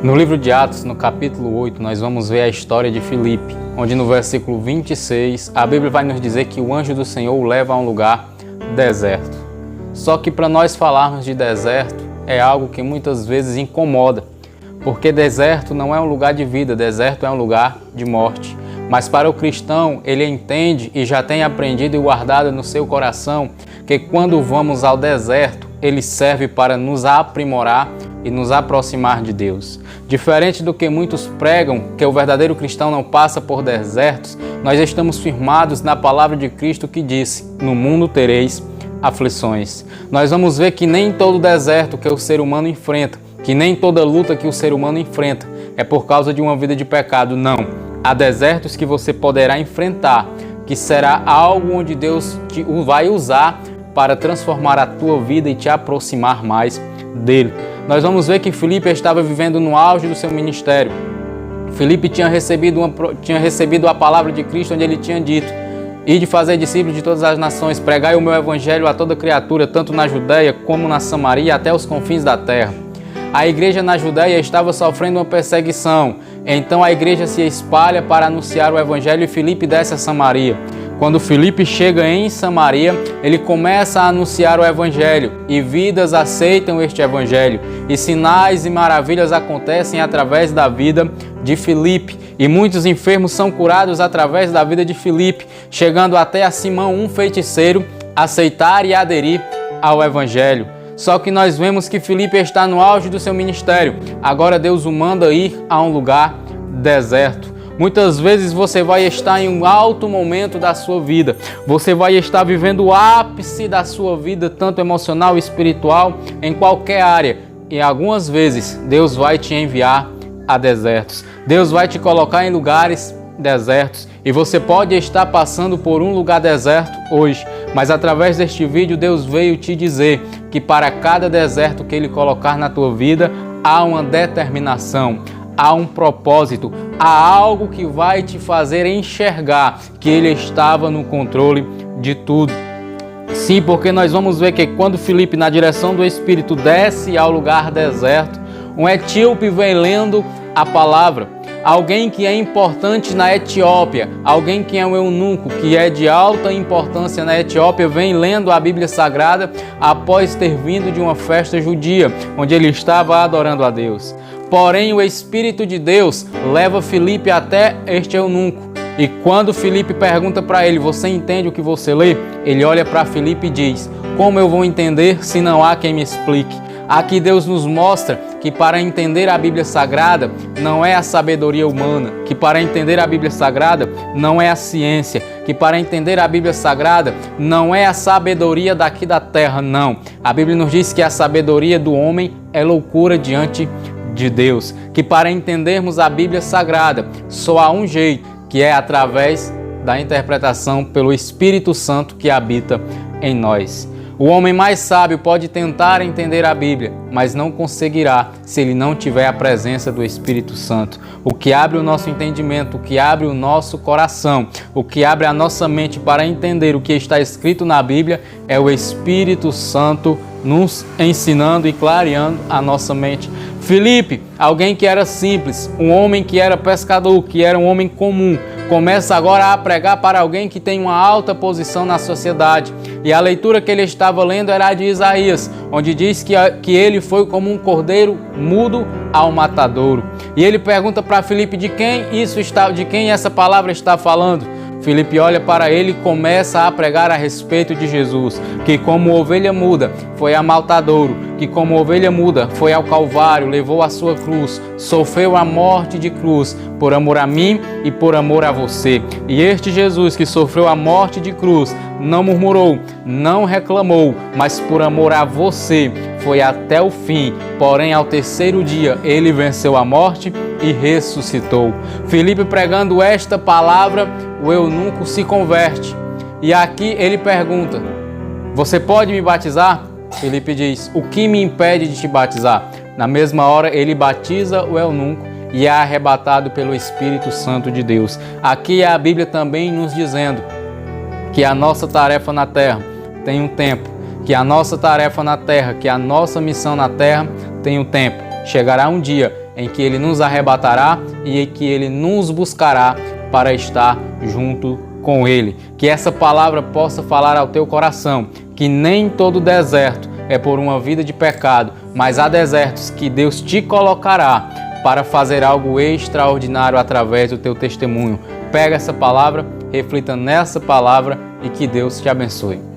No livro de Atos, no capítulo 8, nós vamos ver a história de Filipe, onde no versículo 26, a Bíblia vai nos dizer que o anjo do Senhor o leva a um lugar deserto. Só que para nós falarmos de deserto, é algo que muitas vezes incomoda, porque deserto não é um lugar de vida, deserto é um lugar de morte. Mas para o cristão, ele entende e já tem aprendido e guardado no seu coração que quando vamos ao deserto, ele serve para nos aprimorar e nos aproximar de Deus. Diferente do que muitos pregam, que o verdadeiro cristão não passa por desertos, nós estamos firmados na palavra de Cristo que disse: no mundo tereis aflições. Nós vamos ver que nem todo deserto que o ser humano enfrenta, que nem toda luta que o ser humano enfrenta é por causa de uma vida de pecado, não. Há desertos que você poderá enfrentar, que será algo onde Deus te vai usar para transformar a tua vida e te aproximar mais dele. Nós vamos ver que Filipe estava vivendo no auge do seu ministério. Filipe tinha recebido a palavra de Cristo, onde ele tinha dito: ide fazer discípulos de todas as nações, pregai o meu evangelho a toda criatura, tanto na Judeia como na Samaria, até os confins da terra. A igreja na Judeia estava sofrendo uma perseguição, então a igreja se espalha para anunciar o evangelho e Filipe desce a Samaria. Quando Filipe chega em Samaria, ele começa a anunciar o evangelho e vidas aceitam este evangelho e sinais e maravilhas acontecem através da vida de Filipe e muitos enfermos são curados através da vida de Filipe, chegando até a Simão, um feiticeiro, aceitar e aderir ao evangelho. Só que nós vemos que Filipe está no auge do seu ministério. Agora Deus o manda ir a um lugar deserto. Muitas vezes você vai estar em um alto momento da sua vida. Você vai estar vivendo o ápice da sua vida, tanto emocional e espiritual, em qualquer área. E algumas vezes Deus vai te enviar a desertos. Deus vai te colocar em lugares desertos. E você pode estar passando por um lugar deserto hoje. Mas através deste vídeo Deus veio te dizer que para cada deserto que Ele colocar na tua vida, há uma determinação, há um propósito, há algo que vai te fazer enxergar que Ele estava no controle de tudo. Sim, porque nós vamos ver que quando Filipe, na direção do Espírito, desce ao lugar deserto, um etíope vem lendo a palavra. Alguém que é importante na Etiópia, alguém que é um eunuco, que é de alta importância na Etiópia, vem lendo a Bíblia Sagrada após ter vindo de uma festa judia, onde ele estava adorando a Deus. Porém, o Espírito de Deus leva Filipe até este eunuco. E quando Filipe pergunta para ele: você entende o que você lê? Ele olha para Filipe e diz: como eu vou entender se não há quem me explique? Aqui Deus nos mostra que para entender a Bíblia Sagrada não é a sabedoria humana, que para entender a Bíblia Sagrada não é a ciência, que para entender a Bíblia Sagrada não é a sabedoria daqui da terra, não. A Bíblia nos diz que a sabedoria do homem é loucura diante de Deus, que para entendermos a Bíblia Sagrada só há um jeito, que é através da interpretação pelo Espírito Santo que habita em nós. O homem mais sábio pode tentar entender a Bíblia, mas não conseguirá se ele não tiver a presença do Espírito Santo. O que abre o nosso entendimento, o que abre o nosso coração, o que abre a nossa mente para entender o que está escrito na Bíblia é o Espírito Santo nos ensinando e clareando a nossa mente. Filipe, alguém que era simples, um homem que era pescador, que era um homem comum, começa agora a pregar para alguém que tem uma alta posição na sociedade. E a leitura que ele estava lendo era a de Isaías, onde diz que ele foi como um cordeiro mudo ao matadouro. E ele pergunta para Filipe de quem essa palavra está falando. Filipe olha para ele e começa a pregar a respeito de Jesus, que como ovelha muda foi a matadouro, que como ovelha muda foi ao Calvário, levou a sua cruz, sofreu a morte de cruz por amor a mim e por amor a você. E este Jesus que sofreu a morte de cruz não murmurou, não reclamou, mas por amor a você foi até o fim. Porém, ao terceiro dia, ele venceu a morte e ressuscitou. Filipe pregando esta palavra, o eunuco se converte. E aqui ele pergunta: você pode me batizar? Filipe diz: o que me impede de te batizar? Na mesma hora, ele batiza o eunuco e é arrebatado pelo Espírito Santo de Deus. Aqui é a Bíblia também nos dizendo que a nossa tarefa na terra tem um tempo, que a nossa tarefa na terra, que a nossa missão na terra tem um tempo. Chegará um dia em que Ele nos arrebatará e em que Ele nos buscará para estar junto com Ele. Que essa palavra possa falar ao teu coração, que nem todo deserto é por uma vida de pecado, mas há desertos que Deus te colocará para fazer algo extraordinário através do teu testemunho. Pega essa palavra, reflita nessa palavra e que Deus te abençoe.